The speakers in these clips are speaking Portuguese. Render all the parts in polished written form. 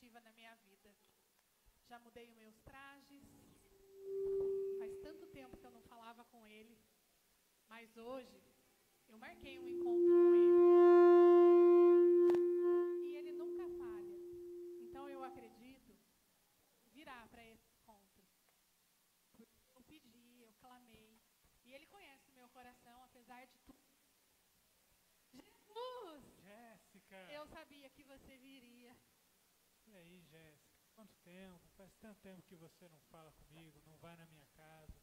definitiva na minha vida. Já mudei os meus trajes. Faz tanto tempo que eu não falava com ele. Mas hoje, eu marquei um encontro com ele. E ele nunca falha. Então eu acredito virar para esse encontro. Eu pedi, eu clamei. E ele conhece o meu coração, apesar de tudo. Jesus! Jéssica! Eu sabia que você viria. E aí, Jéssica? Quanto tempo? Faz tanto tempo que você não fala comigo, não vai na minha casa.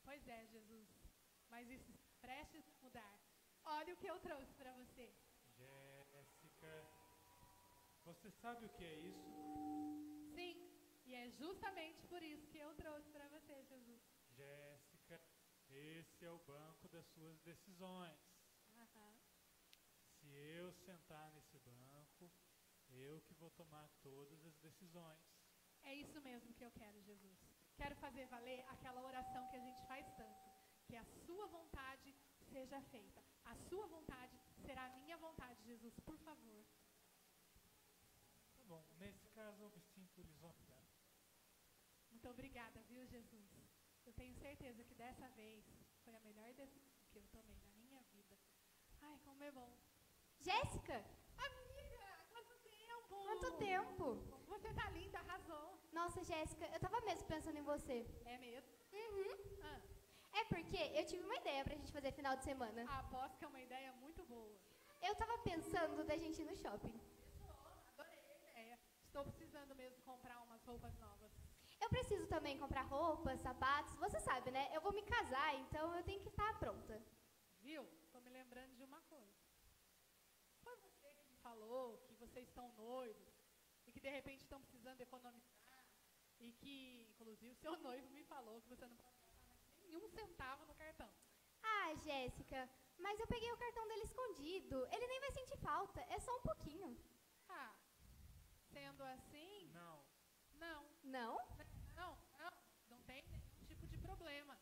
Pois é, Jesus. Mas isso prestes a mudar. Olha o que eu trouxe para você. Jéssica, você sabe o que é isso? Sim, e é justamente por isso que eu trouxe para você, Jesus. Jéssica, esse é o banco das suas decisões. Aham. Se eu sentar nesse banco, eu que vou tomar todas as decisões. É isso mesmo que eu quero, Jesus. Quero fazer valer aquela oração que a gente faz tanto. Que a sua vontade seja feita. A sua vontade será a minha vontade, Jesus, por favor. Tá bom, nesse caso eu me sinto lisonjeado. Muito obrigada, viu, Jesus? Eu tenho certeza que dessa vez foi a melhor decisão que eu tomei na minha vida. Ai, como é bom. Jéssica! Amiga, quanto tempo! Quanto tempo? Você tá linda, arrasou. Nossa, Jéssica, eu tava mesmo pensando em você. É mesmo? Uhum. Ah, É porque eu tive uma ideia pra gente fazer final de semana. aposto que é uma ideia muito boa. Eu tava pensando da gente ir no shopping. Adorei a ideia. Estou precisando mesmo comprar umas roupas novas. Eu preciso também comprar roupas, sapatos. Você sabe, né? Eu vou me casar, então eu tenho que estar pronta. Viu? Tô me lembrando de uma coisa. Foi você que me falou que vocês estão noivos e que de repente estão precisando economizar e que, inclusive, o seu noivo me falou que você não pode gastar mais nenhum centavo no cartão. Ah, Jéssica, mas eu peguei o cartão dele escondido. Ele nem vai sentir falta, é só um pouquinho. Ah, sendo assim, Não, não, Não? não tem nenhum tipo de problema.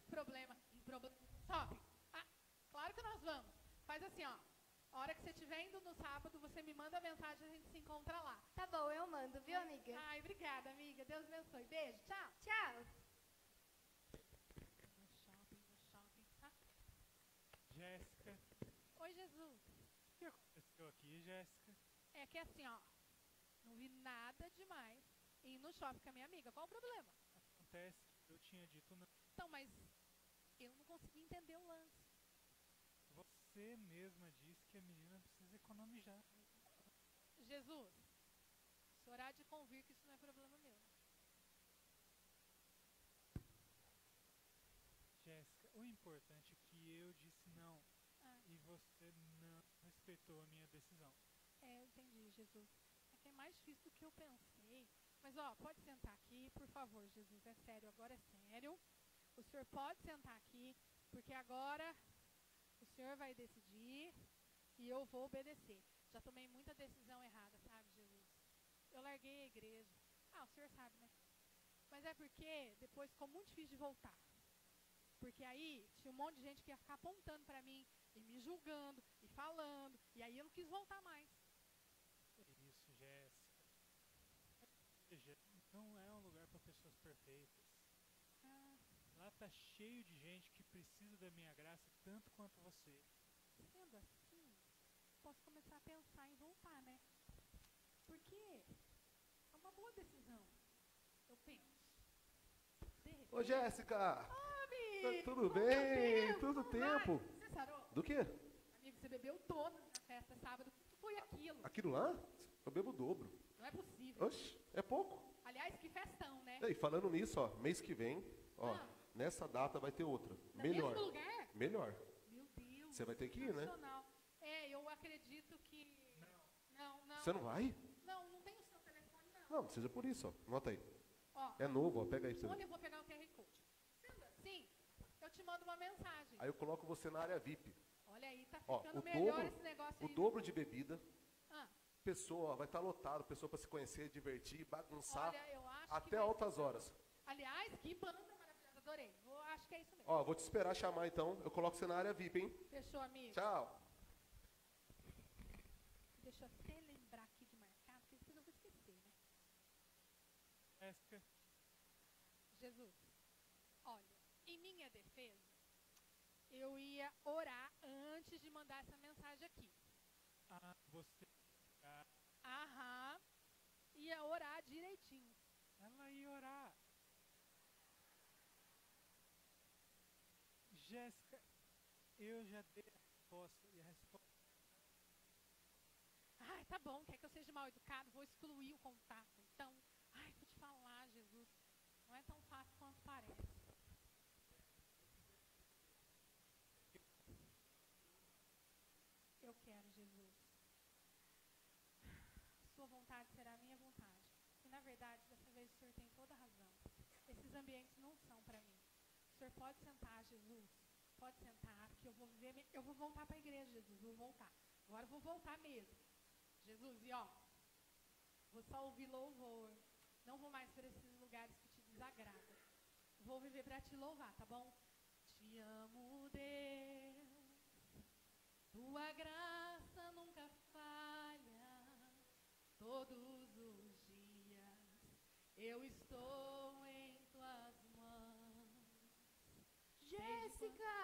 Problema em shopping. Ah, claro que nós vamos. Faz assim, ó. A hora que você estiver indo no sábado, você me manda mensagem e a gente se encontra lá. Tá bom, eu mando, viu, amiga? Ai, obrigada, amiga. Deus abençoe. Beijo, tchau. Tchau. No shopping, tá? Jéssica, Oi, Jesus. o que aconteceu aqui, Jéssica? É que assim, ó. Não vi nada demais em ir no shopping com a minha amiga. Qual o problema? Acontece que eu tinha dito não. Então, mas eu não consegui entender o lance. Você mesma disse que a menina precisa economizar. Jesus, o senhor há de convir que isso não é problema meu. Jéssica, o importante é que eu disse não Ah, e você não respeitou a minha decisão. eu entendi, Jesus. É que é mais difícil do que eu pensei. Mas, ó, pode sentar aqui, por favor, Jesus. É sério, agora é sério. O senhor pode sentar aqui, porque agora o senhor vai decidir e eu vou obedecer. Já tomei muita decisão errada, sabe, Jesus? Eu larguei a igreja. Ah, o senhor sabe, né? Mas é porque depois ficou muito difícil de voltar. Porque aí tinha um monte de gente que ia ficar apontando pra mim e me julgando e falando. E aí eu não quis voltar mais. Isso, Jéssica. Veja, não é um lugar para pessoas perfeitas. Ah, Lá tá cheio de gente que precisa da minha graça tanto quanto você. sendo assim, posso começar a pensar em voltar, né? Porque é uma boa decisão. Eu penso. De repente... Ô, Jéssica! Amigo, Tudo quanto bem? Tudo Vai, tempo? Você sarou? Do quê? Amigo, você bebeu todas na festa sábado. O que foi aquilo? Aquilo lá? Eu bebo o dobro. Não é possível. Oxe, é pouco. Aliás, que festão, né? E falando nisso, ó, mês que vem, ó, Ah. nessa data vai ter outra. No Melhor. mesmo lugar? Melhor. Meu Deus. Você vai ter que ir, né? sensacional. Eu acredito que... Não. Você não vai? Não tenho o seu telefone, não. Não, seja por isso, ó. Anota aí. Ó, É novo, ó. Pega aí pra você onde ver. eu vou pegar o QR Code? Sendo assim, eu te mando uma mensagem. Aí eu coloco você na área VIP. Olha aí, tá Ó, ficando o melhor dobro, esse negócio o aí. dobro de bebida. Ah, Pessoa, ó, vai estar lotado, pessoa para se conhecer, divertir, bagunçar olha, eu acho que até vai- altas horas. Aliás, que banda maravilhosa, adorei. Acho que é isso mesmo. Ó, vou te esperar chamar então. Eu coloco você na área VIP, hein? Fechou, amigo? Tchau. Deixa eu até lembrar aqui de marcar, porque senão eu vou esquecer. Jéssica, Jesus, olha, em minha defesa, eu ia orar antes de mandar essa mensagem aqui. você... Aham, ia orar direitinho. Ela ia orar. Jéssica, eu já dei a resposta. E a resposta... Ai, tá bom, quer que eu seja mal educado? Vou excluir o contato. Então, ai, vou te falar, Jesus, não é tão fácil quanto parece. Eu quero, Jesus. Sua vontade será a minha vontade. E, na verdade, dessa vez o Senhor tem toda a razão. Esses ambientes não são para mim. O Senhor pode sentar, Jesus. Pode sentar, que eu vou viver... Eu vou voltar para a igreja, Jesus. Vou voltar. Agora eu vou voltar mesmo. Jesus, e ó, vou só ouvir louvor. Não vou mais para esses lugares que te desagradam. Vou viver para te louvar, tá bom? Te amo, Deus. Tua graça nunca falha. Todos os dias eu estou em tuas mãos. Jéssica!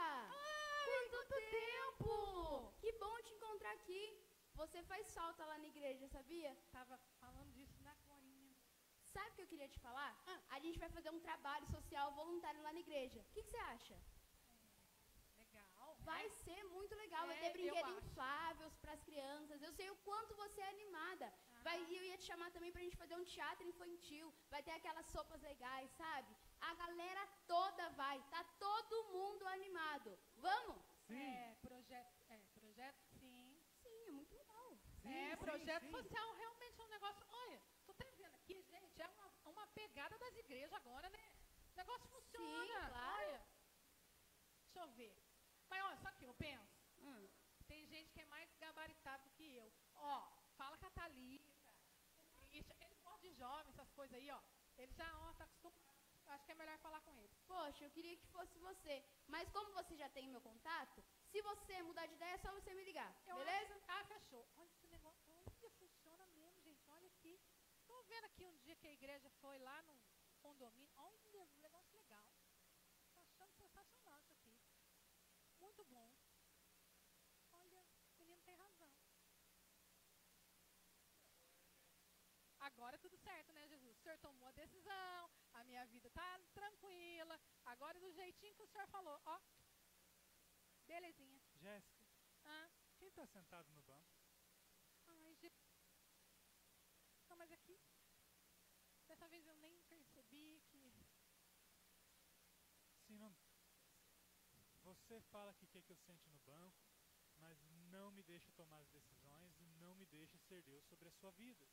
Quanto tempo! Que bom te encontrar aqui. Você faz falta lá na igreja, sabia? Tava falando disso na corinha. Sabe o que eu queria te falar? A gente vai fazer um trabalho social voluntário lá na igreja. O que você acha? Legal. Vai ser muito legal. Vai ter brinquedos infláveis para as crianças. Eu sei o quanto você é animada. Eu ia te chamar também pra gente fazer um teatro infantil. Vai ter aquelas sopas legais, sabe? A galera toda vai. Tá todo mundo animado. Vamos? Sim. Projeto, sim. Sim, é muito legal. Projeto social realmente é um negócio... Olha, tô até vendo aqui, gente, é uma pegada das igrejas agora, né? O negócio funciona. Sim, claro. Olha, deixa eu ver. Mas olha, sabe o que eu penso? Tem gente que é mais gabaritado do que eu. Ó, fala com a Thalita, o Christian, eles gostam de jovens, essas coisas aí, ó. Eles já, tá acostumados. Acho que é melhor falar com eles. Poxa, eu queria que fosse você. Mas como você já tem meu contato, se você mudar de ideia, é só você me ligar. Beleza? Fechou. Olha esse negócio. Olha, funciona mesmo, gente. Olha aqui. Estou vendo aqui um dia que a igreja foi lá no condomínio. Olha, um negócio legal. Estou achando sensacional isso aqui. Muito bom. Olha, o menino tem razão. Agora é tudo certo, né, Jesus? O Senhor tomou a decisão, a minha vida está tranquila. Agora do jeitinho que o Senhor falou. Ó, belezinha. Jéssica, quem está sentado no banco? Ai, Jesus. Não, mas aqui, dessa vez eu nem percebi que... Sim, não... Você fala que quer que eu sente no banco, mas não me deixa tomar as decisões e não me deixa ser Deus sobre a sua vida.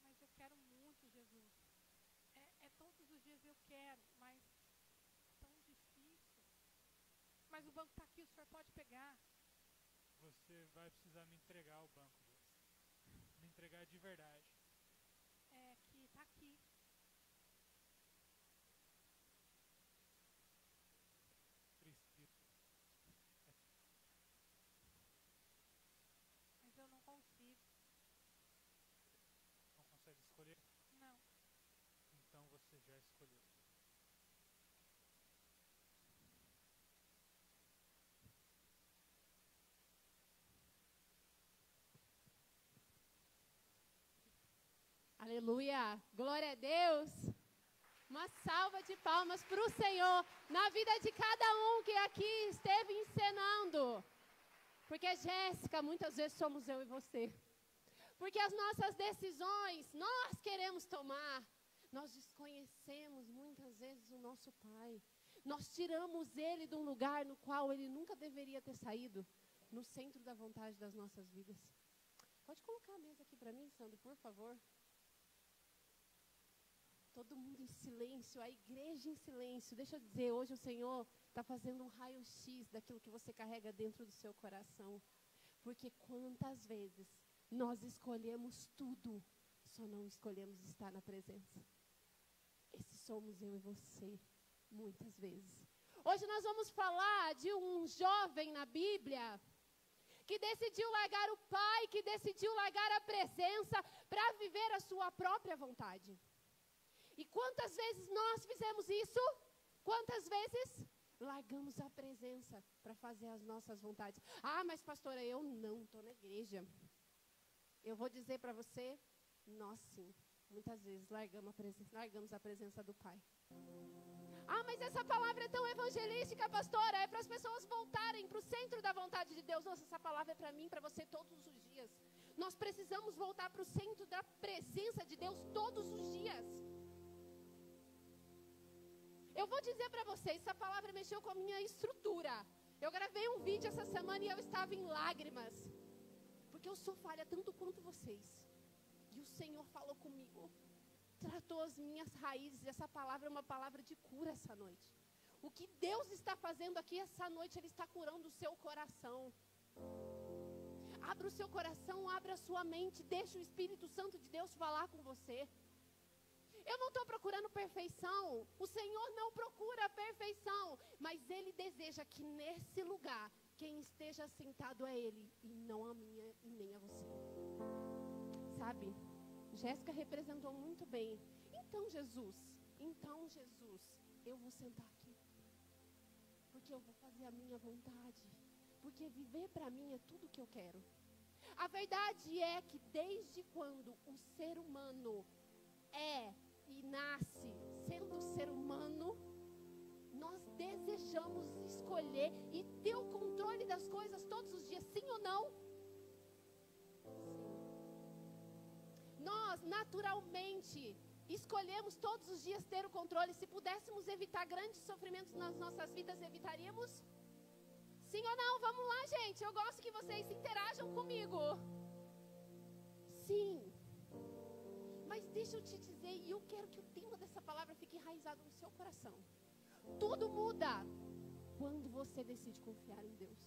Mas eu quero muito, Jesus. Todos os dias eu quero, mas é tão difícil. Mas o banco está aqui, o senhor pode pegar. Você vai precisar me entregar o banco, Jéssica. Me entregar de verdade. Que está aqui. Preciso. Mas eu não consigo. Não consegue escolher? Não. Então você já escolheu. Aleluia, glória a Deus. Uma salva de palmas para o Senhor na vida de cada um que aqui esteve encenando. Porque, Jéssica, muitas vezes somos eu e você. Porque as nossas decisões, nós queremos tomar. Nós desconhecemos muitas vezes o nosso Pai. Nós tiramos Ele de um lugar no qual Ele nunca deveria ter saído. No centro da vontade das nossas vidas. Pode colocar a mesa aqui para mim, Sandro, por favor. Todo mundo em silêncio, a igreja em silêncio. Deixa eu dizer, hoje o Senhor está fazendo um raio-x daquilo que você carrega dentro do seu coração. Porque quantas vezes nós escolhemos tudo, só não escolhemos estar na presença. Esse somos eu e você, muitas vezes. Hoje nós vamos falar de um jovem na Bíblia que decidiu largar o pai, que decidiu largar a presença para viver a sua própria vontade. E quantas vezes nós fizemos isso? Quantas vezes largamos a presença para fazer as nossas vontades? Ah, mas pastora, eu não estou na igreja. Eu vou dizer para você, nós sim, muitas vezes largamos a presença do Pai. Ah, mas essa palavra é tão evangelística, pastora, é para as pessoas voltarem para o centro da vontade de Deus. Nossa, essa palavra é para mim, para você todos os dias. Nós precisamos voltar para o centro da presença de Deus todos os dias. Eu vou dizer para vocês, essa palavra mexeu com a minha estrutura. Eu gravei um vídeo essa semana e eu estava em lágrimas. Porque eu sou falha tanto quanto vocês. E o Senhor falou comigo. Tratou as minhas raízes. Essa palavra é uma palavra de cura essa noite. O que Deus está fazendo aqui essa noite, Ele está curando o seu coração. Abra o seu coração, abra a sua mente. Deixa o Espírito Santo de Deus falar com você. Eu não estou procurando perfeição. O Senhor não procura a perfeição. Mas Ele deseja que nesse lugar, quem esteja sentado é Ele. E não a minha e nem a você. Sabe? Jéssica representou muito bem. Então Jesus, eu vou sentar aqui. Porque eu vou fazer a minha vontade. Porque viver para mim é tudo que eu quero. A verdade é que desde quando o ser humano e nasce sendo ser humano, nós desejamos escolher e ter o controle das coisas todos os dias, sim ou não? Sim. Nós, naturalmente, escolhemos todos os dias ter o controle. Se pudéssemos evitar grandes sofrimentos nas nossas vidas, evitaríamos? Sim ou não? Vamos lá, gente. Eu gosto que vocês interajam comigo. Sim. Mas deixa eu te dizer, e eu quero que o tema dessa palavra fique enraizado no seu coração. Tudo muda quando você decide confiar em Deus.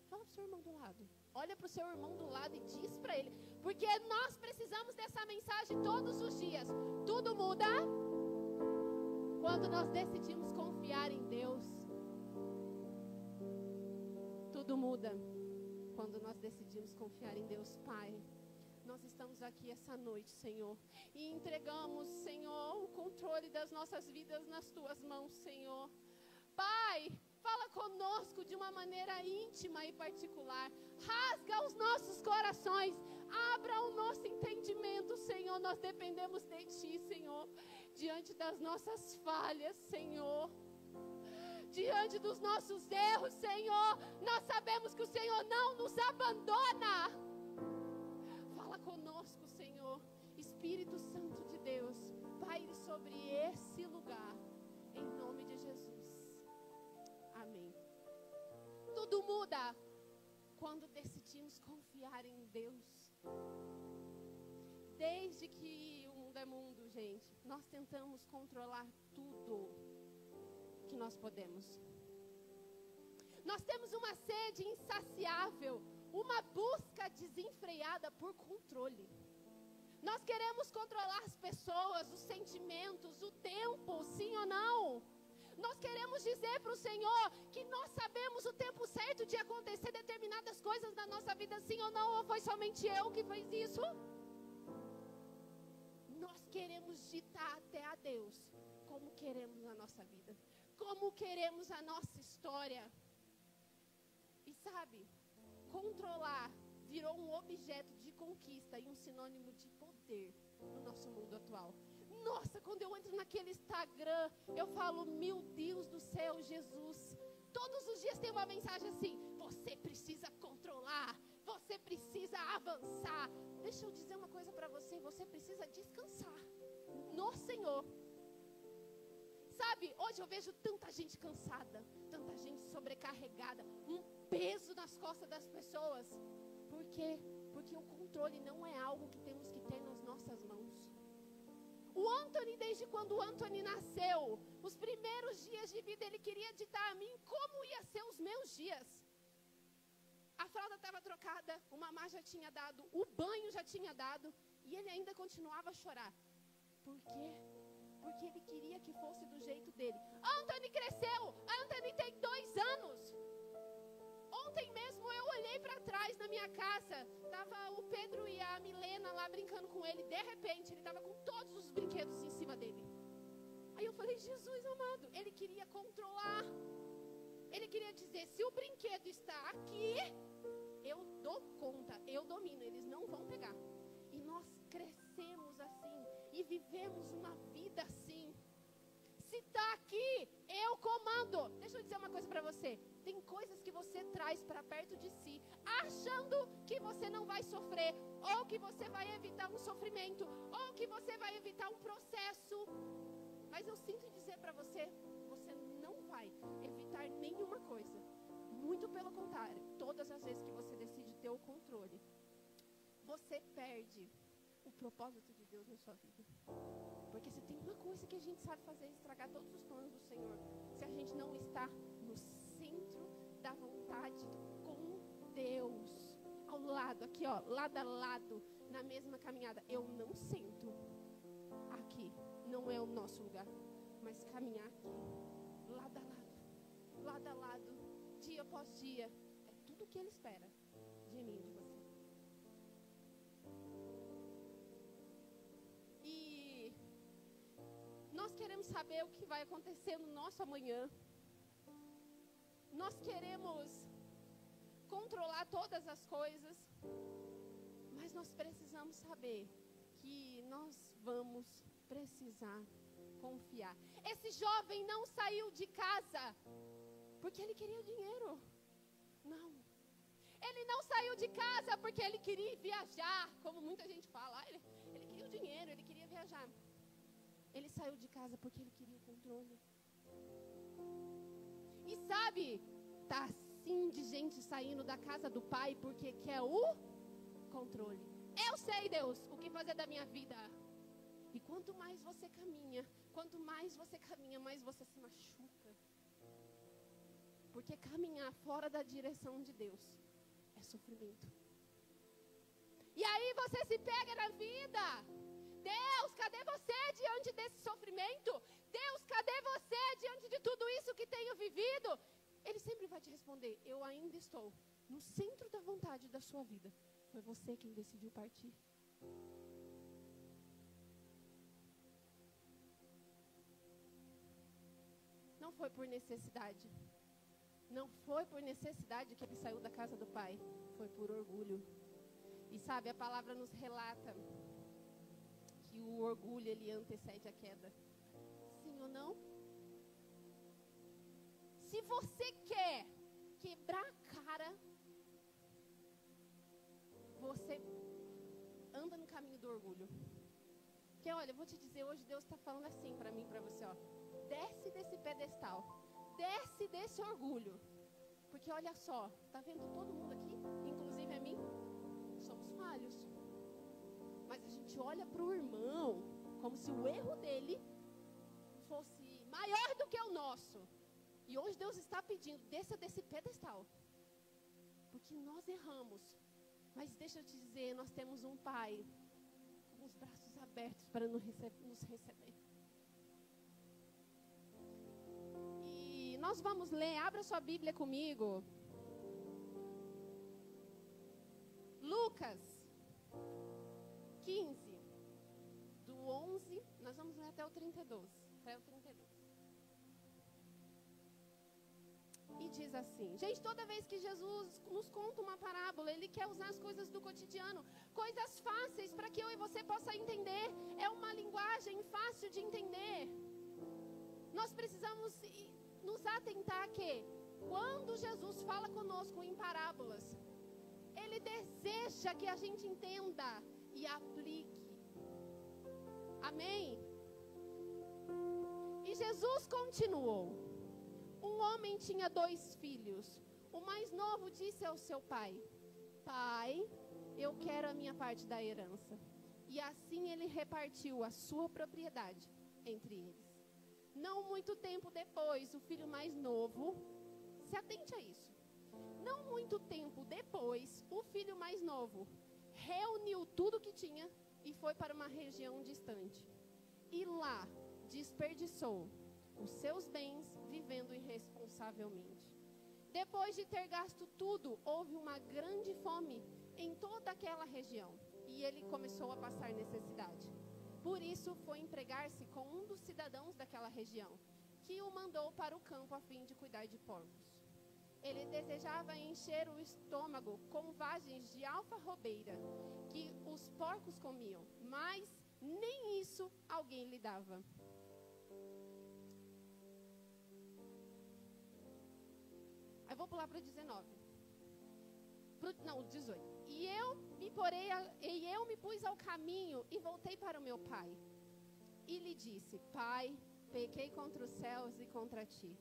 Fala para o seu irmão do lado. Olha para o seu irmão do lado e diz para ele. Porque nós precisamos dessa mensagem todos os dias. Tudo muda quando nós decidimos confiar em Deus. Tudo muda quando nós decidimos confiar em Deus. Pai, nós estamos aqui essa noite, Senhor, e entregamos, Senhor, o controle das nossas vidas nas Tuas mãos, Senhor. Pai, fala conosco de uma maneira íntima e particular. Rasga os nossos corações. Abra o nosso entendimento, Senhor. Nós dependemos de Ti, Senhor. Diante das nossas falhas, Senhor. Diante dos nossos erros, Senhor. Nós sabemos que o Senhor não nos abandona. Fala conosco, Senhor. Espírito Santo de Deus, paire sobre esse lugar. Em nome de Jesus. Amém. Tudo muda quando decidimos confiar em Deus. Desde que o mundo é mundo, gente, nós tentamos controlar tudo que nós podemos. Nós temos uma sede insaciável, uma busca desenfreada por controle. Nós queremos controlar as pessoas, os sentimentos, o tempo, sim ou não? Nós queremos dizer para o Senhor que nós sabemos o tempo certo de acontecer determinadas coisas na nossa vida, sim ou não? Ou foi somente eu que fiz isso? Nós queremos ditar até a Deus como queremos a nossa vida, como queremos a nossa história. E sabe, controlar virou um objeto de conquista e um sinônimo de poder no nosso mundo atual. Nossa, quando eu entro naquele Instagram, eu falo, meu Deus do céu, Jesus. Todos os dias tem uma mensagem assim, você precisa controlar, você precisa avançar. Deixa eu dizer uma coisa para você, você precisa descansar no Senhor. Sabe, hoje eu vejo tanta gente cansada, tanta gente sobrecarregada, um peso nas costas das pessoas. Por quê? Porque o controle não é algo que temos que ter nas nossas mãos. O Anthony, desde quando o Anthony nasceu, os primeiros dias de vida, ele queria ditar a mim como ia ser os meus dias. A fralda estava trocada, o mamar já tinha dado, o banho já tinha dado, e ele ainda continuava a chorar. Por quê? Porque ele queria que fosse do jeito dele. Anthony cresceu, Anthony tem 2 anos. ontem mesmo eu olhei para trás na minha casa, tava o Pedro e a Milena lá brincando com ele, de repente ele tava com todos os brinquedos em cima dele. Aí eu falei, Jesus amado, ele queria controlar. Ele queria dizer, se o brinquedo está aqui, eu dou conta, eu domino, eles não vão pegar. E nós crescemos assim, e vivemos uma vida assim. Se está aqui, eu comando. Deixa eu dizer uma coisa para você. Tem coisas que você traz para perto de si, achando que você não vai sofrer, ou que você vai evitar um sofrimento, ou que você vai evitar um processo. Mas eu sinto dizer para você, você não vai evitar nenhuma coisa. Muito pelo contrário, todas as vezes que você decide ter o controle, você perde o propósito de Deus na sua vida. Porque se tem uma coisa que a gente sabe fazer, é estragar todos os planos do Senhor. Se a gente não está no centro da vontade com Deus, ao lado, aqui ó, lado a lado, na mesma caminhada. Eu não sento aqui, não é o nosso lugar, mas caminhar aqui, lado a lado, dia após dia, é tudo que Ele espera de mim e de você. E nós queremos saber o que vai acontecer no nosso amanhã. Nós queremos controlar todas as coisas, mas nós precisamos saber que nós vamos precisar confiar. Esse jovem não saiu de casa porque ele queria dinheiro. Não. Ele não saiu de casa porque ele queria viajar, como muita gente fala. Ele queria o dinheiro, ele queria viajar. Ele saiu de casa porque ele queria o controle. E sabe, tá assim de gente saindo da casa do pai porque quer o controle. Eu sei, Deus, o que fazer da minha vida. E quanto mais você caminha, mais você se machuca. Porque caminhar fora da direção de Deus é sofrimento. E aí você se pega na vida. Deus, cadê você diante desse sofrimento? Deus, cadê você diante de tudo isso que tenho vivido? Ele sempre vai te responder, eu ainda estou no centro da vontade da sua vida. Foi você quem decidiu partir. Não foi por necessidade. Não foi por necessidade que ele saiu da casa do pai. Foi por orgulho. E sabe, a palavra nos relata que o orgulho, ele antecede a queda. Sim ou não? Se você quer quebrar a cara, você anda no caminho do orgulho. Porque olha, eu vou te dizer, hoje Deus está falando assim para mim e para você, ó. Desce desse pedestal. Desce desse orgulho. Porque olha só, tá vendo todo mundo aqui, inclusive a mim? Somos falhos. Mas a gente olha para o irmão como se o erro dele fosse maior do que o nosso. E hoje Deus está pedindo, desça desse pedestal. Porque nós erramos. Mas deixa eu te dizer, nós temos um pai com os braços abertos para nos receber. E nós vamos ler, abra sua Bíblia comigo. Lucas 15, do 11, nós vamos ler até o 32. E diz assim, gente, toda vez que Jesus nos conta uma parábola, Ele quer usar as coisas do cotidiano, coisas fáceis para que eu e você possa entender. É uma linguagem fácil de entender. Nós precisamos nos atentar que, quando Jesus fala conosco em parábolas, Ele deseja que a gente entenda e aplique. Amém? E Jesus continuou. Um homem tinha 2 filhos. O mais novo disse ao seu pai, pai, eu quero a minha parte da herança. E assim ele repartiu a sua propriedade entre eles. Não muito tempo depois, o filho mais novo, se atente a isso. Não muito tempo depois, o filho mais novo reuniu tudo que tinha e foi para uma região distante. E lá desperdiçou os seus bens vivendo irresponsavelmente. Depois de ter gasto tudo, houve uma grande fome em toda aquela região. E ele começou a passar necessidade. Por isso, foi empregar-se com um dos cidadãos daquela região, que o mandou para o campo a fim de cuidar de porcos. Ele desejava encher o estômago com vagens de alfarrobeira, que os porcos comiam, mas nem isso alguém lhe dava. Eu vou pular para o 19. Não, 18. E eu me pus ao caminho e voltei para o meu pai. E lhe disse: Pai, pequei contra os céus e contra ti.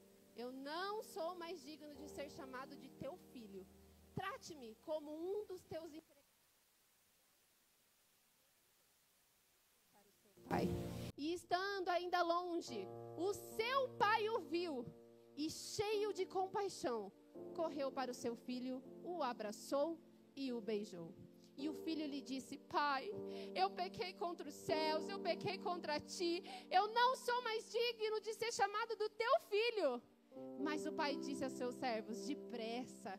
Eu não sou mais digno de ser chamado de teu filho. Trate-me como um dos teus empregados. Pai. E estando ainda longe, o seu pai o viu e, cheio de compaixão, correu para o seu filho, o abraçou e o beijou. E o filho lhe disse: Pai, eu pequei contra os céus, eu pequei contra ti, eu não sou mais digno de ser chamado do teu filho. Mas o pai disse aos seus servos: depressa,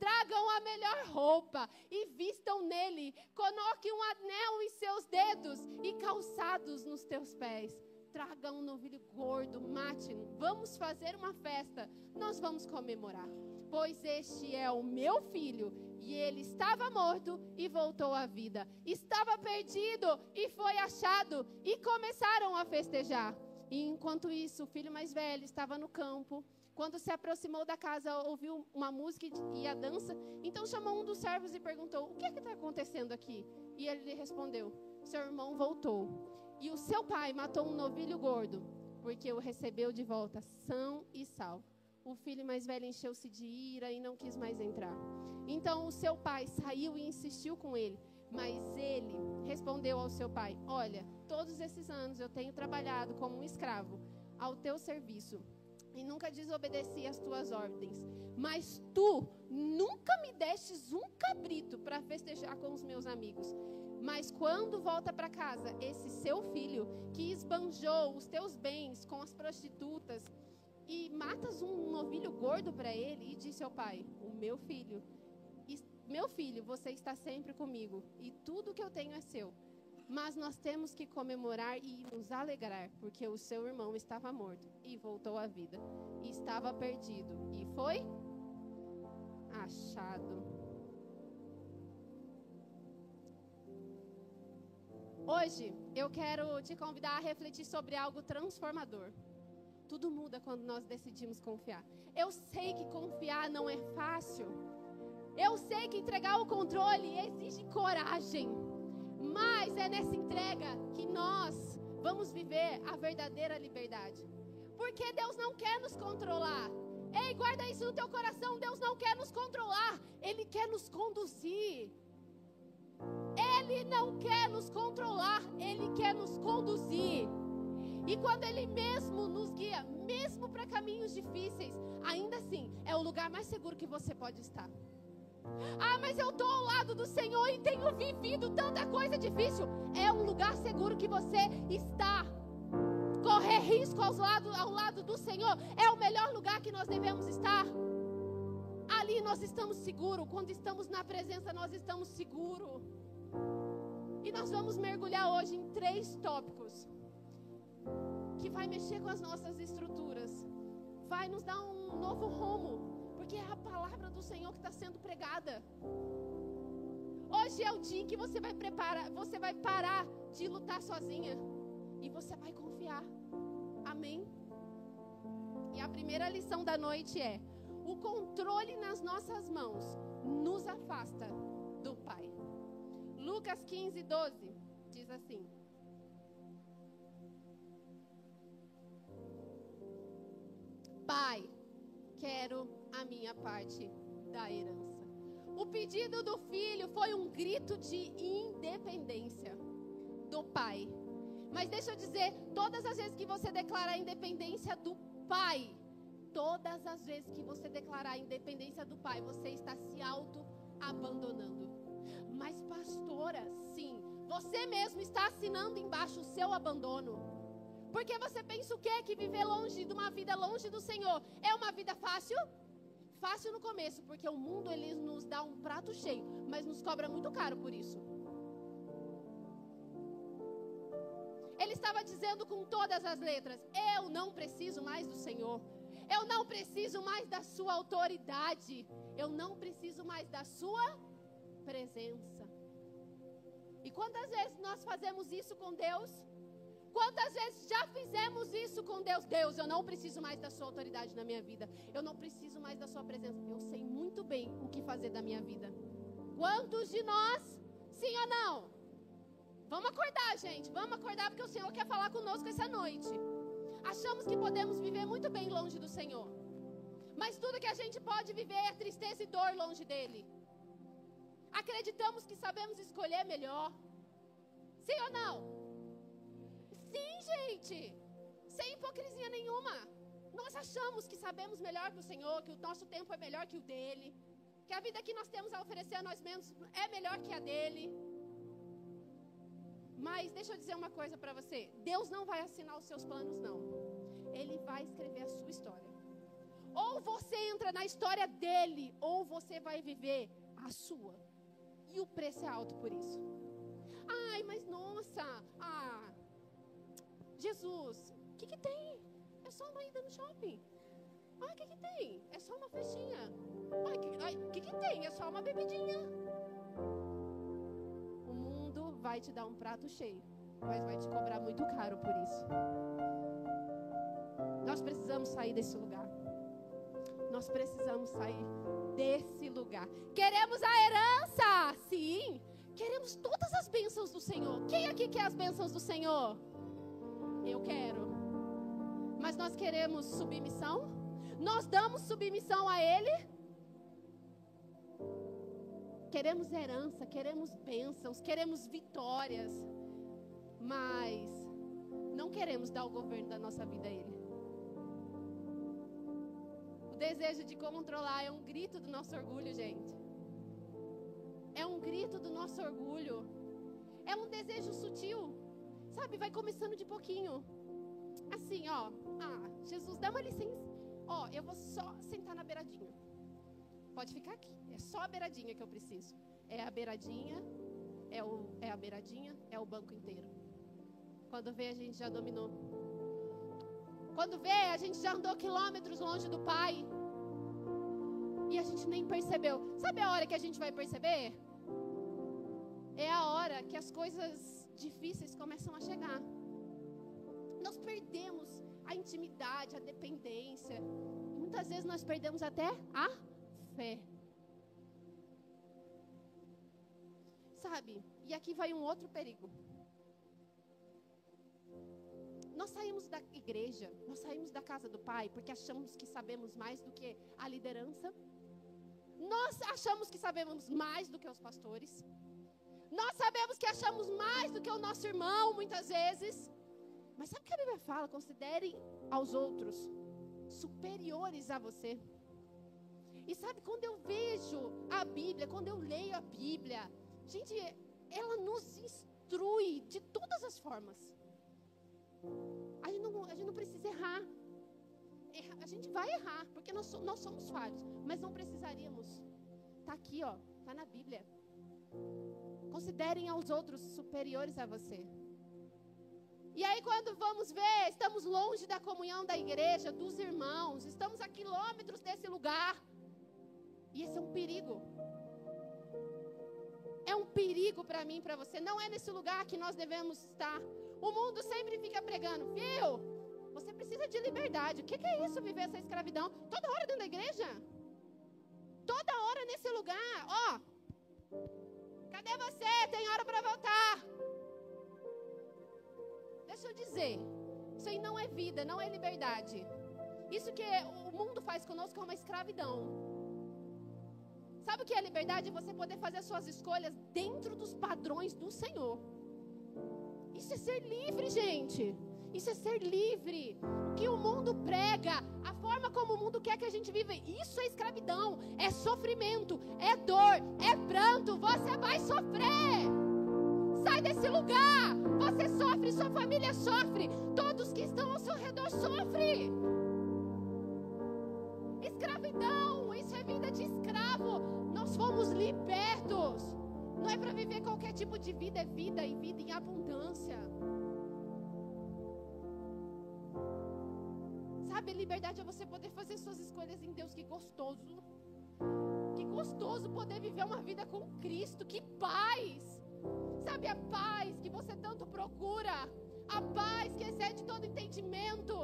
tragam a melhor roupa e vistam nele, coloquem um anel em seus dedos e calçados nos teus pés. Tragam um novilho gordo, mate-no, vamos fazer uma festa, nós vamos comemorar. Pois este é o meu filho, e ele estava morto e voltou à vida. Estava perdido e foi achado, e começaram a festejar. E enquanto isso, o filho mais velho estava no campo. Quando se aproximou da casa, ouviu uma música e a dança. Então chamou um dos servos e perguntou: o que é que está acontecendo aqui? E ele lhe respondeu: seu irmão voltou, e o seu pai matou um novilho gordo, porque o recebeu de volta são e salvo. O filho mais velho encheu-se de ira e não quis mais entrar. Então o seu pai saiu e insistiu com ele. Mas ele respondeu ao seu pai: olha, todos esses anos eu tenho trabalhado como um escravo ao teu serviço e nunca desobedeci às tuas ordens. Mas tu nunca me destes um cabrito para festejar com os meus amigos. Mas quando volta para casa esse seu filho, que esbanjou os teus bens com as prostitutas, e matas um novilho gordo para ele, e disse ao pai: meu filho, você está sempre comigo, e tudo que eu tenho é seu. Mas nós temos que comemorar e nos alegrar, porque o seu irmão estava morto e voltou à vida. E estava perdido e foi achado. Hoje eu quero te convidar a refletir sobre algo transformador. Tudo muda quando nós decidimos confiar. Eu sei que confiar não é fácil. Eu sei que entregar o controle exige coragem. Mas é nessa entrega que nós vamos viver a verdadeira liberdade. Porque Deus não quer nos controlar. Ei, guarda isso no teu coração. Deus não quer nos controlar. Ele quer nos conduzir. Ele não quer nos controlar. Ele quer nos conduzir. E quando Ele mesmo nos guia, mesmo para caminhos difíceis, ainda assim, é o lugar mais seguro que você pode estar. Ah, mas eu estou ao lado do Senhor e tenho vivido tanta coisa difícil. É um lugar seguro que você está. Correr risco ao lado do Senhor é o melhor lugar que nós devemos estar. Ali nós estamos seguros. Quando estamos na presença, nós estamos seguros. E nós vamos mergulhar hoje em 3 tópicos que vai mexer com as nossas estruturas, vai nos dar um novo rumo, porque é a palavra do Senhor que está sendo pregada. Hoje é o dia em que você vai parar de lutar sozinha e você vai confiar. Amém? E a primeira lição da noite é: o controle nas nossas mãos nos afasta do Pai. Lucas 15:12 diz assim: Pai, quero a minha parte da herança. O pedido do filho foi um grito de independência do pai. Mas deixa eu dizer, todas as vezes que você declarar a independência do pai, todas as vezes que você declarar a independência do pai, você está se auto-abandonando. Mas pastora, sim, você mesmo está assinando embaixo o seu abandono. Porque você pensa o quê? Que viver longe de uma vida longe do Senhor é uma vida fácil? fácil no começo, porque o mundo ele nos dá um prato cheio, mas nos cobra muito caro por isso. Ele estava dizendo com todas as letras: eu não preciso mais do Senhor. Eu não preciso mais da sua autoridade. Eu não preciso mais da sua presença. E quantas vezes nós fazemos isso com Deus? Quantas vezes já fizemos isso com Deus? Deus, eu não preciso mais da sua autoridade na minha vida. Eu não preciso mais da sua presença. Eu sei muito bem o que fazer da minha vida. Quantos de nós, sim ou não? Vamos acordar, gente. Vamos acordar, porque o Senhor quer falar conosco essa noite. Achamos que podemos viver muito bem longe do Senhor. Mas tudo que a gente pode viver é tristeza e dor longe dEle. Acreditamos que sabemos escolher melhor. Sim ou não? Sim, gente. Sem hipocrisia nenhuma. Nós achamos que sabemos melhor que o Senhor, que o nosso tempo é melhor que o dEle, que a vida que nós temos a oferecer a nós mesmos é melhor que a dEle. Mas deixa eu dizer uma coisa para você. Deus não vai assinar os seus planos, não. Ele vai escrever a sua história. Ou você entra na história dele, ou você vai viver a sua. E o preço é alto por isso. Ai, mas nossa, Jesus, o que tem? É só uma ida no shopping. Ai, o que tem? É só uma festinha. Ai, o que tem? É só uma bebidinha. O mundo vai te dar um prato cheio, mas vai te cobrar muito caro por isso. Nós precisamos sair desse lugar. Nós precisamos sair desse lugar. Queremos a herança, sim. Queremos todas as bênçãos do Senhor. Quem aqui quer as bênçãos do Senhor? Eu quero. Mas nós queremos submissão? Nós damos submissão a Ele? Queremos herança, queremos bênçãos, queremos vitórias. Mas não queremos dar o governo da nossa vida a Ele. O desejo de controlar é um grito do nosso orgulho, gente. É um grito do nosso orgulho. É um desejo sutil. Sabe, vai começando de pouquinho. Assim, ó. Jesus, dá uma licença. Ó, eu vou só sentar na beiradinha. Pode ficar aqui. É só a beiradinha que eu preciso. É a beiradinha, é a beiradinha, é o banco inteiro. Quando vê, a gente já dominou. Quando vê, a gente já andou quilômetros longe do Pai. E a gente nem percebeu. Sabe a hora que a gente vai perceber? É a hora que as coisas difíceis começam a chegar. Nós perdemos a intimidade, a dependência. Muitas vezes nós perdemos até a fé. Sabe? E aqui vai um outro perigo. Nós saímos da igreja, nós saímos da casa do Pai porque achamos que sabemos mais do que a liderança. Nós achamos que sabemos mais do que os pastores. Nós sabemos que achamos mais do que o nosso irmão, muitas vezes. Mas sabe o que a Bíblia fala? Considere aos outros superiores a você. E sabe, quando eu vejo a Bíblia, quando eu leio a Bíblia, gente, ela nos instrui de todas as formas. A gente não precisa errar. A gente vai errar, porque nós somos falhos. Mas não precisaríamos. Está aqui, ó. Está na Bíblia. Considerem aos outros superiores a você. E aí quando vamos ver, estamos longe da comunhão da igreja, dos irmãos. Estamos a quilômetros desse lugar. E esse é um perigo. É um perigo para mim e para você. Não é nesse lugar que nós devemos estar. O mundo sempre fica pregando, viu? Você precisa de liberdade. O que é isso, viver essa escravidão? Toda hora dentro da igreja? Toda hora nesse lugar. Ó, cadê você? Tem hora para voltar. Deixa eu dizer, isso aí não é vida, não é liberdade. Isso que o mundo faz conosco é uma escravidão. Sabe o que é liberdade? É você poder fazer as suas escolhas dentro dos padrões do Senhor. Isso é ser livre, gente. Isso é ser livre. O que o mundo prega, a forma como o mundo quer que a gente viva, isso é escravidão, é sofrimento, é dor, é pranto. Você vai sofrer. Sai desse lugar. Você sofre, sua família sofre, todos que estão ao seu redor sofrem. Escravidão, isso é Nós fomos libertos. Não é para viver qualquer tipo de vida, é vida e vida em abundância. Sabe, a liberdade é você poder fazer suas escolhas em Deus. Que gostoso. Que gostoso poder viver uma vida com Cristo. Que paz. Sabe, a paz que você tanto procura. A paz que excede todo entendimento.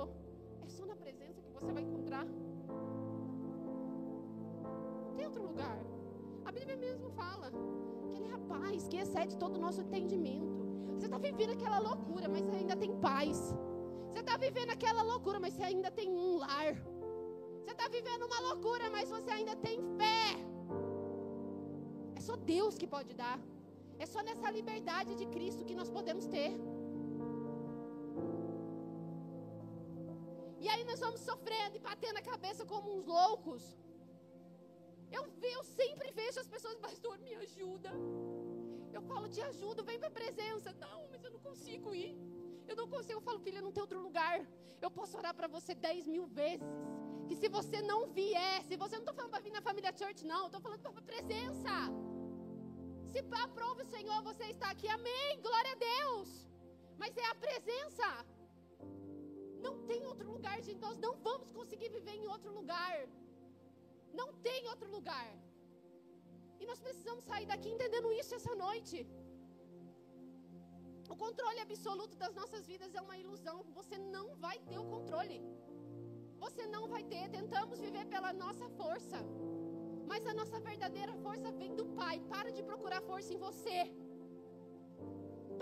É só na presença que você vai encontrar. Não tem outro lugar. A Bíblia mesmo fala que Ele é a paz que excede todo o nosso entendimento. Você está vivendo aquela loucura, mas você ainda tem paz. Você está vivendo aquela loucura, mas você ainda tem um lar. Você está vivendo uma loucura, mas você ainda tem fé. É só Deus que pode dar. É só nessa liberdade de Cristo que nós podemos ter. E aí nós vamos sofrendo e batendo a cabeça como uns loucos. Eu sempre vejo as pessoas, pastor, me ajuda. Eu falo, te ajudo, vem para a presença. Não, mas eu não consigo ir. Eu não consigo. Eu falo, filha, não tem outro lugar. Eu posso orar para você 10.000 vezes. Que se você não vier, se você não estou falando para vir na família church, não. Estou falando para a presença. Se aprove o Senhor, você está aqui. Amém, glória a Deus. Mas é a presença. Não tem outro lugar, gente. Nós não vamos conseguir viver em outro lugar. Não tem outro lugar. E nós precisamos sair daqui entendendo isso essa noite. O controle absoluto das nossas vidas é uma ilusão. Você não vai ter o controle. Você não vai ter. Tentamos viver pela nossa força. Mas a nossa verdadeira força vem do Pai. Para de procurar força em você.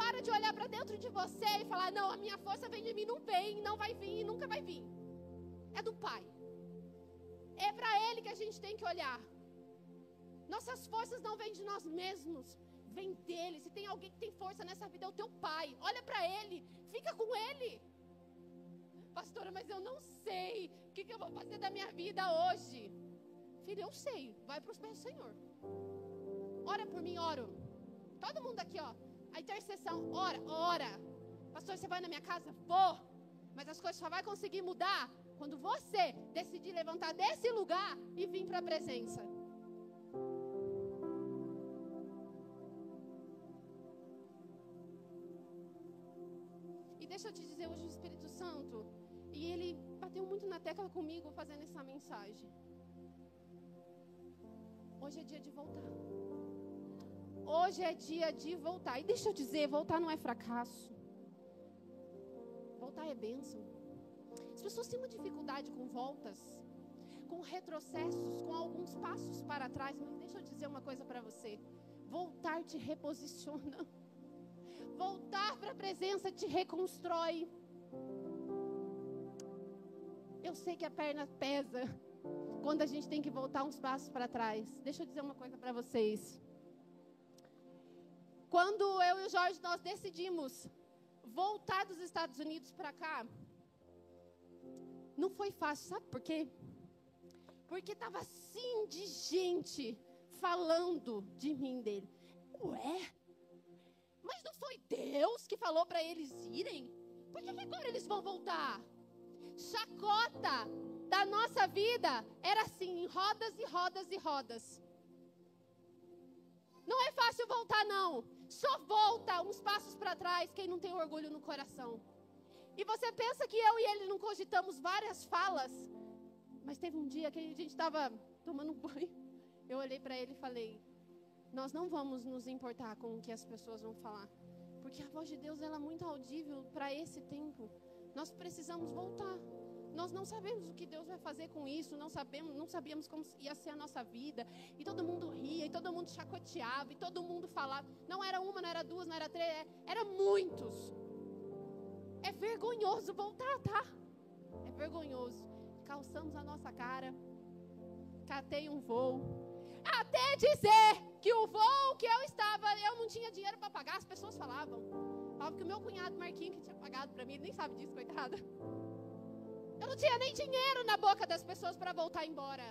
Para de olhar para dentro de você e falar, não, a minha força vem de mim. Não vem, não vai vir e nunca vai vir. É do Pai. É para Ele que a gente tem que olhar. Nossas forças não vêm de nós mesmos. Vem dele. Se tem alguém que tem força nessa vida, é o teu Pai. Olha para Ele. Fica com Ele. Pastora, mas eu não sei o que eu vou fazer da minha vida hoje. Filho, eu sei. Vai para os pés do Senhor. Ora por mim, oro. Todo mundo aqui, ó. A intercessão, ora. Pastor, você vai na minha casa? Vou. Mas as coisas só vai conseguir mudar quando você decidir levantar desse lugar e vir para a presença. E deixa eu te dizer, hoje o Espírito Santo, e ele bateu muito na tecla comigo fazendo essa mensagem. Hoje é dia de voltar. Hoje é dia de voltar. E deixa eu dizer, voltar não é fracasso. Voltar é bênção. As pessoas têm uma dificuldade com voltas, com retrocessos, com alguns passos para trás. Mas deixa eu dizer uma coisa para você. Voltar te reposiciona. Voltar para a presença te reconstrói. Eu sei que a perna pesa quando a gente tem que voltar uns passos para trás. Deixa eu dizer uma coisa para vocês. Quando eu e o Jorge, nós decidimos voltar dos Estados Unidos para cá, não foi fácil, sabe por quê? Porque estava assim de gente falando de mim, dele. Ué, mas não foi Deus que falou para eles irem? Por que agora eles vão voltar? Chacota da nossa vida era assim, rodas e rodas e rodas. Não é fácil voltar, não. Só volta uns passos para trás quem não tem orgulho no coração. E você pensa que eu e ele não cogitamos várias falas? Mas teve um dia que a gente estava tomando banho. Eu olhei para ele e falei, nós não vamos nos importar com o que as pessoas vão falar. Porque a voz de Deus ela é muito audível para esse tempo. Nós precisamos voltar. Nós não sabemos o que Deus vai fazer com isso, não sabíamos como ia ser a nossa vida. E todo mundo ria, e todo mundo chacoteava, e todo mundo falava. Não era uma, não era duas, não era três, era muitos. É vergonhoso voltar, tá? É vergonhoso. Calçamos a nossa cara, catei um voo. Até dizer que o voo que eu estava, eu não tinha dinheiro para pagar, as pessoas falavam. Falavam que o meu cunhado Marquinhos que tinha pagado para mim, ele nem sabe disso, coitada. Eu não tinha nem dinheiro na boca das pessoas para voltar embora.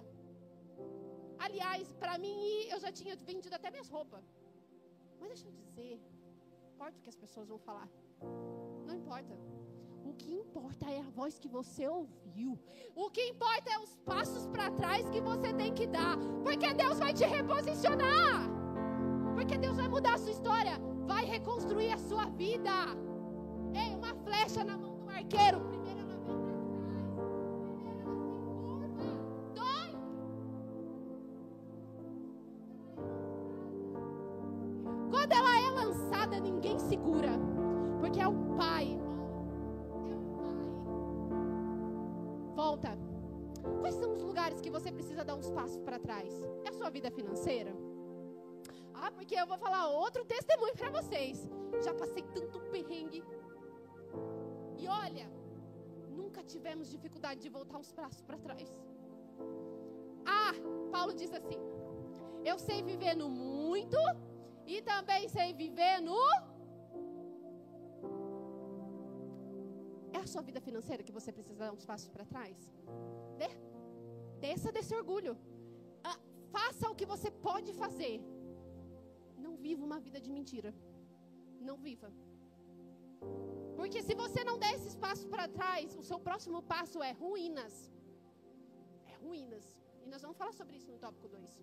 Aliás, para mim, eu já tinha vendido até minhas roupas. Mas deixa eu dizer, não importa o que as pessoas vão falar. Não importa. O que importa é a voz que você ouviu. O que importa é os passos para trás que você tem que dar. Porque Deus vai te reposicionar. Porque Deus vai mudar a sua história. Vai reconstruir a sua vida. Ei, uma flecha na mão do arqueiro. Primeiro ela vem para trás. Primeiro ela se curva. Dói. Quando ela é lançada, ninguém segura. Porque é o Pai. Volta. Quais são os lugares que você precisa dar uns passos para trás? É a sua vida financeira? Ah, porque eu vou falar outro testemunho para vocês. Já passei tanto perrengue. E olha, nunca tivemos dificuldade de voltar uns passos para trás. Ah, Paulo diz assim: eu sei viver no muito e também sei viver no... É a sua vida financeira que você precisa dar uns passos para trás? Desça desse orgulho. Faça o que você pode fazer. Não viva uma vida de mentira. Não viva. Porque se você não der esses passos para trás, o seu próximo passo é ruínas. É ruínas. E nós vamos falar sobre isso no tópico 2.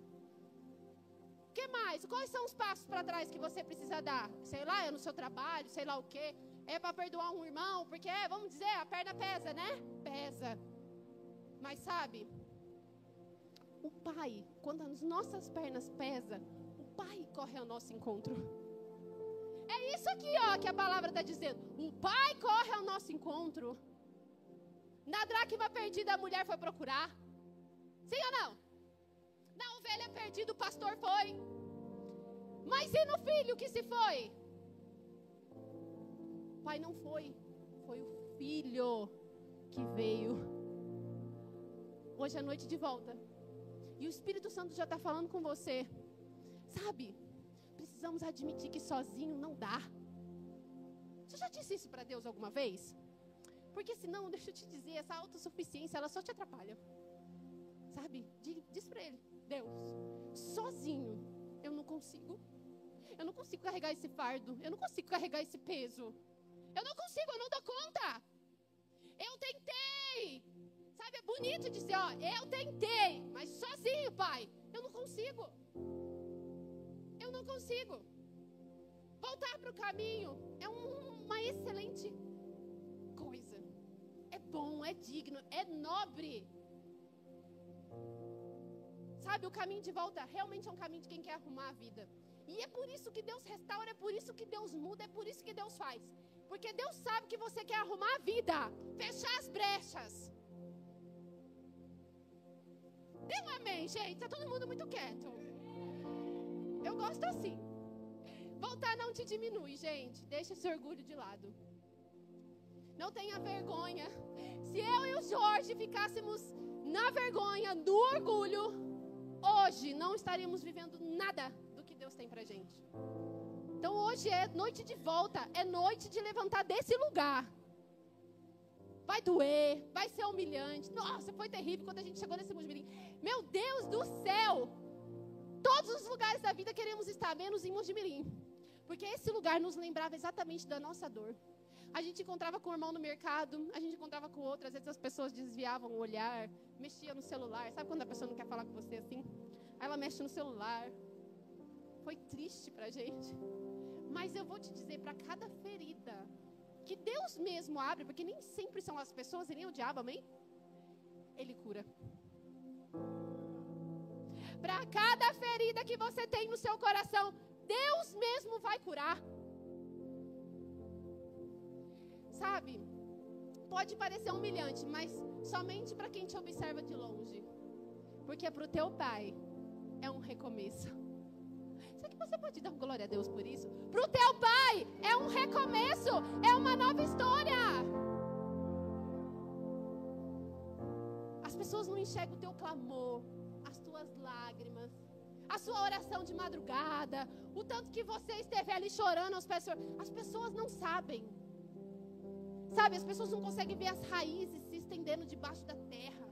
O que mais? Quais são os passos para trás que você precisa dar? Sei lá, é no seu trabalho, sei lá o quê. É para perdoar um irmão, porque vamos dizer, a perna pesa, né? Pesa. Mas sabe, o Pai, quando as nossas pernas pesam, o Pai corre ao nosso encontro. É isso aqui, que a palavra está dizendo. O Pai corre ao nosso encontro. Na dracma perdida a mulher foi procurar. Sim ou não? Na ovelha perdida o pastor foi. Mas e no filho que se foi? O pai não foi. Foi o filho que veio. Hoje é noite de volta. E o Espírito Santo já está falando com você. Sabe? Precisamos admitir que sozinho não dá. Você já disse isso para Deus alguma vez? Porque senão, deixa eu te dizer, essa autossuficiência, ela só te atrapalha. Sabe? Diz para ele: Deus, sozinho eu não consigo. Eu não consigo carregar esse fardo. Eu não consigo carregar esse peso. Eu não consigo, eu não dou conta. Eu tentei. Sabe, é bonito dizer, eu tentei. Mas sozinho, Pai, eu não consigo. Eu não consigo. Voltar para o caminho é uma excelente coisa. É bom, é digno, é nobre. Sabe, o caminho de volta realmente é um caminho de quem quer arrumar a vida. E é por isso que Deus restaura, é por isso que Deus muda, é por isso que Deus faz. Porque Deus sabe que você quer arrumar a vida, fechar as brechas. Dê um amém, gente. Está todo mundo muito quieto. Eu gosto assim. Voltar não te diminui, gente. Deixa esse orgulho de lado. Não tenha vergonha. Se eu e o Jorge ficássemos na vergonha, no orgulho, hoje não estaríamos vivendo nada do que Deus tem pra gente. Então hoje é noite de volta. É noite de levantar desse lugar. Vai doer, vai ser humilhante. Nossa, foi terrível quando a gente chegou nesse Mojimirim. Meu Deus do céu! Todos os lugares da vida queremos estar, menos em Mojimirim. Porque esse lugar nos lembrava exatamente da nossa dor. A gente encontrava com o irmão no mercado, a gente encontrava com outro. Às vezes as pessoas desviavam o olhar, mexiam no celular. Sabe quando a pessoa não quer falar com você assim? Aí ela mexe no celular. Foi triste pra gente. Mas eu vou te dizer, para cada ferida que Deus mesmo abre, porque nem sempre são as pessoas e nem o diabo, amém? Ele cura. Para cada ferida que você tem no seu coração, Deus mesmo vai curar. Sabe? Pode parecer humilhante, mas somente para quem te observa de longe. Porque para o teu Pai é um recomeço. Será que você pode dar glória a Deus por isso? Para o teu Pai é um recomeço, é uma nova história. As pessoas não enxergam o teu clamor, as tuas lágrimas, a sua oração de madrugada, o tanto que você esteve ali chorando aos pés. As pessoas não sabem. Sabe, as pessoas não conseguem ver as raízes se estendendo debaixo da terra.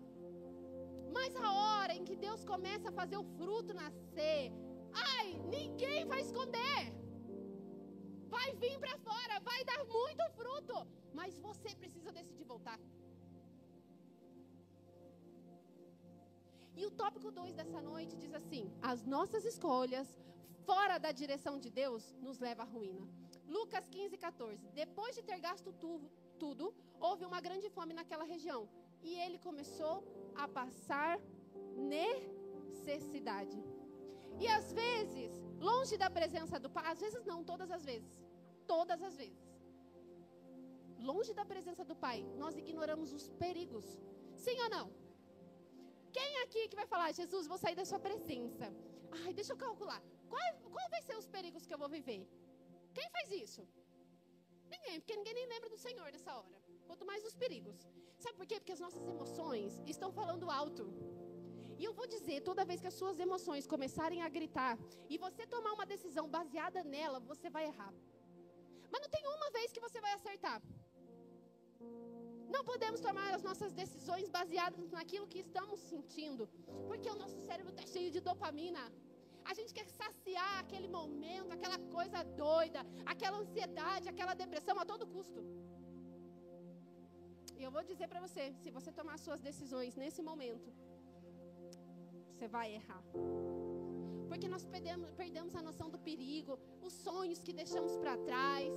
Mas a hora em que Deus começa a fazer o fruto nascer, ai, ninguém vai esconder. Vai vir para fora, vai dar muito fruto. Mas você precisa decidir voltar. E o tópico 2 dessa noite diz assim: as nossas escolhas fora da direção de Deus nos levam à ruína. Lucas 15:14. Depois de ter gasto tudo, houve uma grande fome naquela região. E ele começou a passar necessidade. E às vezes, longe da presença do Pai, às vezes não, todas as vezes. Todas as vezes. Longe da presença do Pai, nós ignoramos os perigos. Sim ou não? Quem aqui que vai falar: Jesus, vou sair da sua presença? Ai, deixa eu calcular. Qual vai ser os perigos que eu vou viver? Quem faz isso? Ninguém, porque ninguém nem lembra do Senhor nessa hora. Quanto mais os perigos. Sabe por quê? Porque as nossas emoções estão falando alto. E eu vou dizer, toda vez que as suas emoções começarem a gritar e você tomar uma decisão baseada nela, você vai errar. Mas não tem uma vez que você vai acertar. Não podemos tomar as nossas decisões baseadas naquilo que estamos sentindo, porque o nosso cérebro está cheio de dopamina. A gente quer saciar aquele momento, aquela coisa doida, aquela ansiedade, aquela depressão a todo custo. E eu vou dizer para você, se você tomar suas decisões nesse momento, você vai errar. Porque nós perdemos a noção do perigo, os sonhos que deixamos para trás.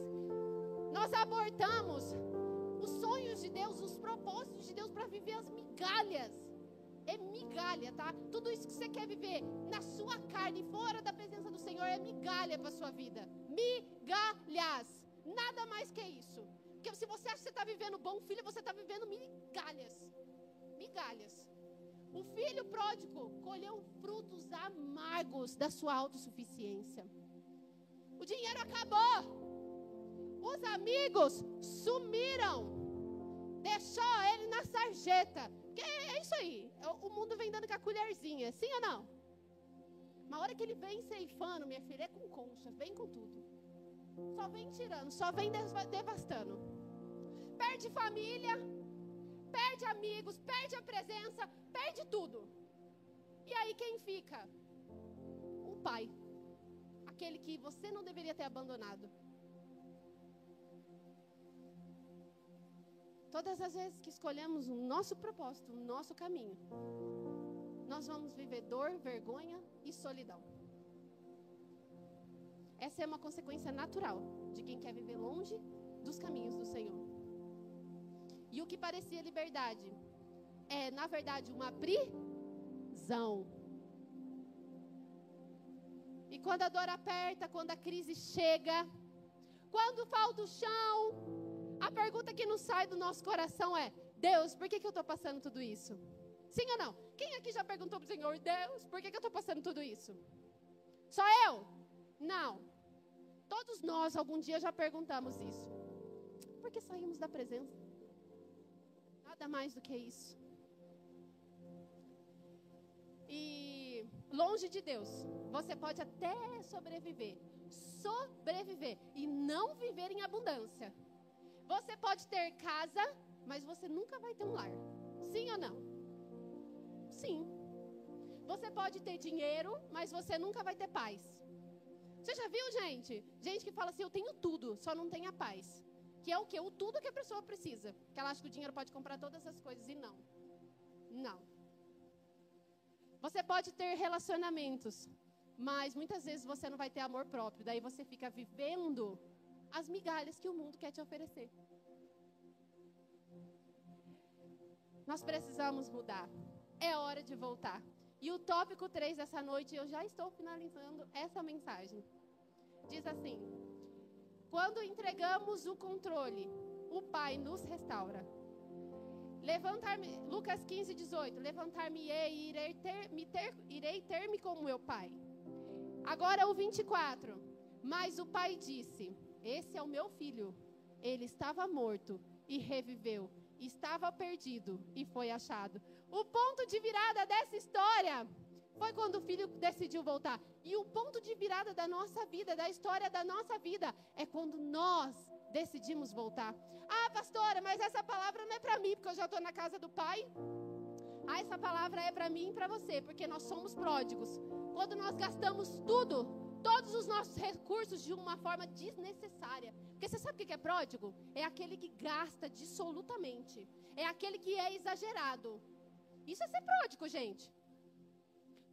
Nós abortamos os sonhos de Deus, os propósitos de Deus para viver as migalhas. É migalha, tá? Tudo isso que você quer viver na sua carne, fora da presença do Senhor, é migalha para a sua vida. Migalhas. Nada mais que isso. Porque se você acha que você está vivendo bom filho, você está vivendo migalhas. Migalhas. O filho pródigo colheu frutos amargos da sua autossuficiência. O dinheiro acabou. Os amigos sumiram. Deixou ele na sarjeta. Porque é isso aí. O mundo vem dando com a colherzinha. Sim ou não? Uma hora que ele vem ceifando, minha filha, é com concha. Vem com tudo. Só vem tirando. Só vem devastando. Perde família. Perde amigos. Perde a presença. Perde tudo. E aí quem fica? O pai. Aquele que você não deveria ter abandonado. Todas as vezes que escolhemos o nosso propósito, o nosso caminho, nós vamos viver dor, vergonha e solidão. Essa é uma consequência natural de quem quer viver longe dos caminhos do Senhor. E o que parecia liberdade é, na verdade, uma prisão. E quando a dor aperta, quando a crise chega, quando falta o chão, a pergunta que não sai do nosso coração é: Deus, por que eu estou passando tudo isso? Sim ou não? Quem aqui já perguntou para o Senhor: Deus, por que eu estou passando tudo isso? Só eu? Não. Todos nós, algum dia, já perguntamos isso. Porque saímos da presença. Nada mais do que isso. E longe de Deus, você pode até sobreviver. Sobreviver. E não viver em abundância. Você pode ter casa, mas você nunca vai ter um lar. Sim ou não? Sim. Você pode ter dinheiro, mas você nunca vai ter paz. Você já viu, gente? Gente que fala assim: eu tenho tudo, só não tenho a paz. Que é o quê? O tudo que a pessoa precisa. Que ela acha que o dinheiro pode comprar todas as coisas. E não. Não. Você pode ter relacionamentos, mas muitas vezes você não vai ter amor próprio. Daí você fica vivendo as migalhas que o mundo quer te oferecer. Nós precisamos mudar. É hora de voltar. E o tópico 3 dessa noite, eu já estou finalizando essa mensagem. Diz assim: quando entregamos o controle, o Pai nos restaura. Lucas 15:18. Levantar-me-ei e irei ter-me como meu pai. Agora o 24. Mas o pai disse: esse é o meu filho. Ele estava morto e reviveu. Estava perdido e foi achado. O ponto de virada dessa história foi quando o filho decidiu voltar. E o ponto de virada da nossa vida, da história da nossa vida, é quando nós decidimos voltar. Ah, pastora, mas essa palavra não é para mim, porque eu já estou na casa do pai. Ah, essa palavra é para mim e para você, porque nós somos pródigos. Quando nós gastamos todos os nossos recursos de uma forma desnecessária. Porque você sabe o que é pródigo? É aquele que gasta dissolutamente. É aquele que é exagerado. Isso é ser pródigo, gente.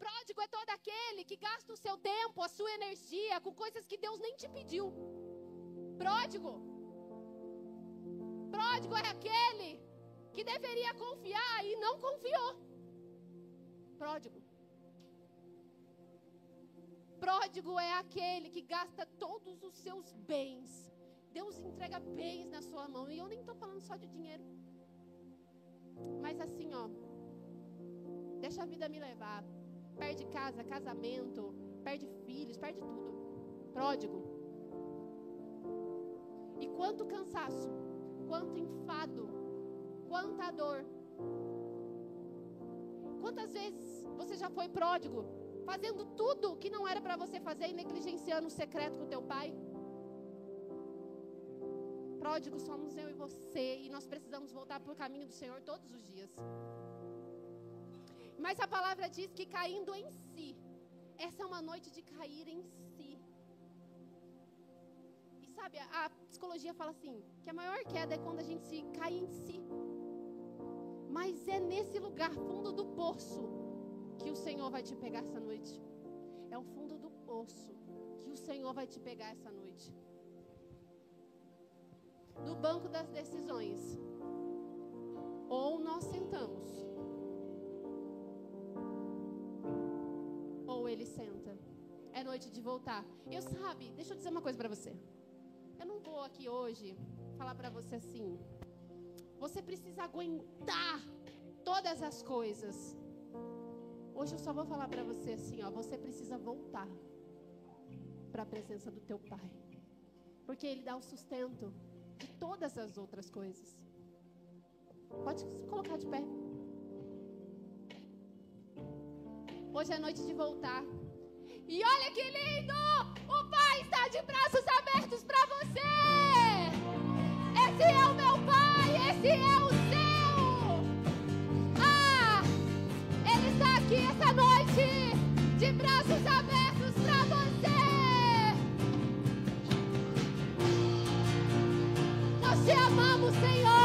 Pródigo é todo aquele que gasta o seu tempo, a sua energia com coisas que Deus nem te pediu. Pródigo. Pródigo é aquele que deveria confiar e não confiou. Pródigo. Pródigo é aquele que gasta todos os seus bens. Deus entrega bens na sua mão. E eu nem estou falando só de dinheiro. Mas assim, ó. Deixa a vida me levar. Perde casa, casamento, perde filhos, perde tudo. Pródigo. E quanto cansaço, quanto enfado, quanta dor. Quantas vezes você já foi pródigo, fazendo tudo que não era para você fazer e negligenciando o secreto com o teu pai? Pródigos somos eu e você, e nós precisamos voltar para o caminho do Senhor todos os dias. Mas a palavra diz que caindo em si, essa é uma noite de cair em si. E sabe, a psicologia fala assim, que a maior queda é quando a gente se cai em si. Mas é nesse lugar, fundo do poço, que o Senhor vai te pegar essa noite. É o fundo do poço que o Senhor vai te pegar essa noite. No banco das decisões. Ou nós sentamos, ou ele senta. É noite de voltar. Eu sabe, deixa eu dizer uma coisa pra você. Eu não vou aqui hoje falar pra você assim, você precisa aguentar todas as coisas. Hoje eu só vou falar pra você assim, ó, você precisa voltar pra presença do teu Pai. Porque Ele dá o sustento de todas as outras coisas. Pode se colocar de pé. Hoje é noite de voltar. E olha que lindo! O Pai está de braços abertos para você! Esse é o meu Pai, esse é o seu! Ah! Ele está aqui essa noite, de braços abertos para você! Nós te amamos, Senhor!